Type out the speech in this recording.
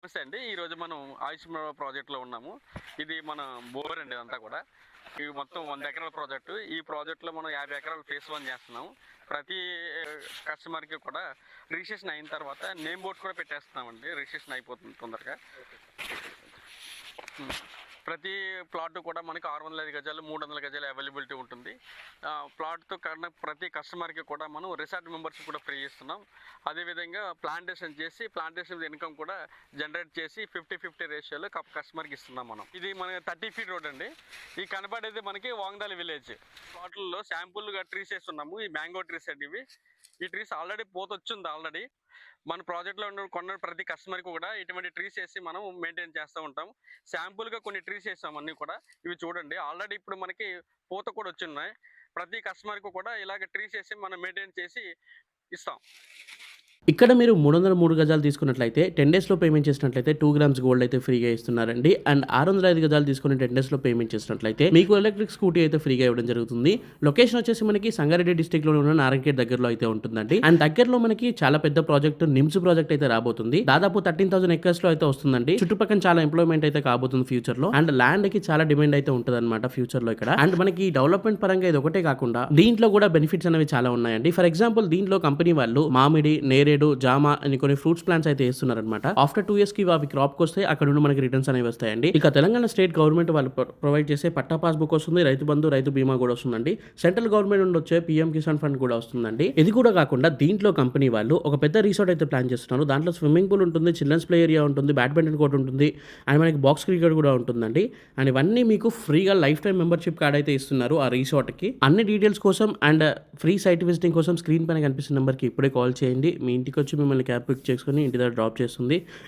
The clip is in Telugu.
నమస్తే అండి. ఈరోజు మనం ఆయుష్మాన్ ప్రాజెక్ట్‌లో ఉన్నాము. ఇది మన బోర్ అండి ఇదంతా కూడా. ఇది మొత్తం 100 ఎకరాల ప్రాజెక్టు. ఈ ప్రాజెక్ట్‌లో మనం 50 ఎకరాలు ఫేజ్ 1 చేస్తున్నాం. ప్రతి కస్టమర్‌కి కూడా రిజిస్ట్రేషన్ అయిన తర్వాత నేమ్ బోర్డ్స్ కూడా పెట్టేస్తున్నామండి. రిజిస్ట్రేషన్ అయిపోతుంది తొందరగా. హ్మ్. ప్రతి ప్లాట్ కూడా మనకి 605 గజాలు, 300 గజాలు అవైలబిలిటీ ఉంటుంది. ప్లాట్‌తో కన్నా ప్రతి కస్టమర్‌కి కూడా మనం రిసార్ట్ మెంబర్షిప్ కూడా ఫ్రీ ఇస్తున్నాం. అదేవిధంగా ప్లాంటేషన్ చేసి ప్లాంటేషన్ ఇన్కమ్ కూడా జనరేట్ చేసి 50-50 రేషియోలో కస్టమర్‌కి ఇస్తున్నాం మనం. ఇది మన 30 ఫీట్ రోడ్ అండి. ఈ కనపడేది మనకి వాంగ్దాలి విలేజ్. ప్లాట్‌ల్లో శాంపుల్‌గా ట్రీస్ వేస్తున్నాము. ఈ మ్యాంగో ట్రీస్ అండి ఇవి. ఈ ట్రీస్ ఆల్రెడీ పోతొచ్చింది ఆల్రెడీ. మన ప్రాజెక్ట్లో కొన్న ప్రతి కస్టమర్కి కూడా ఇటువంటి ట్రీస్ వేసి మనం మెయింటైన్ చేస్తూ ఉంటాం. శాంపుల్గా కొన్ని ట్రీస్ వేసాం అన్నీ కూడా. ఇవి చూడండి ఆల్రెడీ ఇప్పుడు మనకి పూత కూడా వచ్చిన్నాయి. ప్రతి కస్టమర్కి కూడా ఇలాగ ట్రీస్ వేసి మనం మెయింటైన్ చేసి ఇస్తాం. ఇక్కడ మీరు 303 గజాలు తీసుకున్నట్లయితే 10 డేస్‌లో పేమెంట్ చేసినట్లయితే 2 గ్రామ్స్ గోల్డ్ అయితే ఫ్రీగా ఇస్తున్నారండి. అండ్ 605 గజాలు తీసుకొని 10 డేస్‌లో పేమెంట్ చేసినట్లయితే మీకు ఎలక్ట్రిక్ స్కూటీ అయితే ఫ్రీగా ఇవ్వడం జరుగుతుంది. లొకేషన్ వచ్చేసి మనకి సంగారెడ్డి డిస్ట్రిక్ట్‌లో ఉన్న నారాయణఖేడ్ దగ్గరలో అయితే ఉంటుందండి. అండ్ దగ్గరలో మనకి చాలా పెద్ద ప్రాజెక్ట్ నిమ్స్ ప్రాజెక్ట్ అయితే రాబోతుంది. దాదాపు 13,000 ఎకర్స్‌లో అయితే వస్తుందండి. చుట్టుపక్కల చాలా ఎంప్లాయ్మెంట్ అయితే కాబోతుంది ఫ్యూచర్‌లో. అండ్ ల్యాండ్‌కి చాలా డిమాండ్ అయితే ఉంటదన్నమాట ఫ్యూచర్‌లో ఇక్కడ. అండ్ మనకి డెవలప్‌మెంట్ పరంగా ఇది ఒకటే కాకుండా దీంట్లో కూడా బెనిఫిట్స్ అనేవి చాలా ఉన్నాయండి. ఫర్ ఎగ్జాంపుల్ దీంట్లో కంపెనీ వాళ్ళు మామిడి, నేరేడు, జామ అని కొన్ని ఫ్రూట్స్ ప్లాంట్స్ అయితే వేస్తున్నారనమాట. ఆఫ్టర్ 2 years కి అవి క్రాప్ వస్తే అక్కడ నుండి మనకి రిటర్న్స్ అనేవి వస్తాయండి. ఇక తెలంగాణ స్టేట్ గవర్నమెంట్ వాళ్ళు ప్రొవైడ్ చేసే పట్టా పాస్బుక్ వస్తుంది, రైతు బంధు, రైతు బీమా కూడా వస్తుందండి. సెంట్రల్ గవర్నమెంట్ నుండి వచ్చే పీఎం కిసాన్ ఫండ్ కూడా వస్తుందండి. ఇది కూడా కాకుండా దీంట్లో కంపెనీ వాళ్ళు ఒక పెద్ద రిసార్ట్ అయితే ప్లాన్ చేస్తున్నారు. దాంట్లో స్విమ్మింగ్ పూల్ ఉంటుంది, చిల్డ్రన్స్ ప్లే ఏరియా ఉంటుంది, బ్యాడ్మింటన్ కోర్ట్ ఉంటుంది, అండ్ మనకి బాక్స్ క్రికెట్ కూడా ఉంటుందండి. అండ్ ఇవన్నీ మీకు ఫ్రీగా లైఫ్ టైం మెంబర్షిప్ కార్డ్ అయితే ఇస్తున్నారు ఆ రిసార్ట్కి. అన్ని డీటెయిల్స్ కోసం అండ్ ఫ్రీ సైట్ విజిటింగ్ కోసం స్క్రీన్ పైన కనిపిస్తున్న నెంబర్కి ఇప్పుడే కాల్ చేయండి. మీ ఇంటికి వచ్చి మిమ్మల్ని క్యాబ్ పిక్ చేసుకుని ఇంటి దగ్గర డ్రాప్ చేస్తుంది.